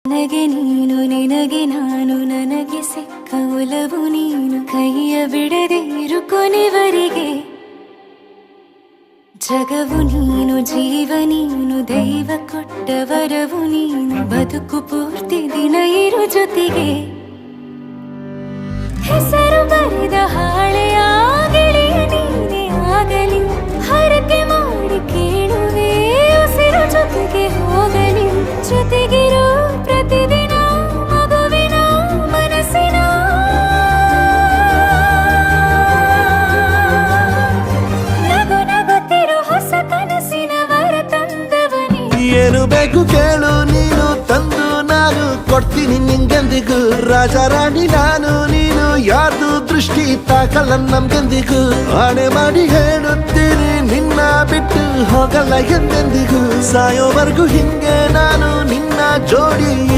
ನನಗೆ ನೀನು ನಿನಗೆ ನಾನು ನನಗೆ ಸಿಕ್ಕ ಒಲವು ನೀನು ಕೈಯ ಬಿಡದೆ ಇರು ಕೊನೆವರೆಗೆ ಜಗವು ನೀನು ಜೀವ ನೀನು ದೈವ ಕೊಟ್ಟ ವರವು ನೀನು ಬದುಕು ಪೂರ್ತಿ ದಿನ ಇರು ಜೊತೆಗೆ ಹೆಸರು ಬರೆದ ಹಾಳೆಯ ಗೆಳೆಯ ನೀನೇ ಆಗಲಿ ಹರಕೆ ಮಾಡಿ ಕೇಳುವೆ ಉಸಿರು ಜೊತೆಗೆ ಹೋಗಲಿ ಜೊತೆಗಿರೋ ಪ್ರತಿದಿನ ಮಗುವಿನ ಮನಸ್ಸಿನ ನಗು ನಗುತ್ತಿರೋ ಹೊಸ ಕನಸಿನ ವರ ತಂದವನೇ ಏನು ಬೇಕು ಕೇಳು ನೀನು ತಂದು ನಾನು ಕೊಡ್ತೀನಿ ನಿಂಗೆಂದಿಗೂ ರಾಜ ರಾಣಿ ನಾನು ನೀನು ಯಾರ್ದು ದೃಷ್ಟಿ ತಾಕಲ್ಲ ನಮ್ಗೆಂದಿಗೂ ಆಣೆ ಮಾಡಿ ಹೇಳುತ್ತೀನಿ ನಿನ್ನ ಬಿಟ್ಟು ಹೋಗಲ್ಲ ಎಂದೆಂದಿಗೂ ಸಾಯೋವರೆಗೂ ಹಿಂಗೆ ನಾನು ನಿನ್ನ ಜೋಡಿ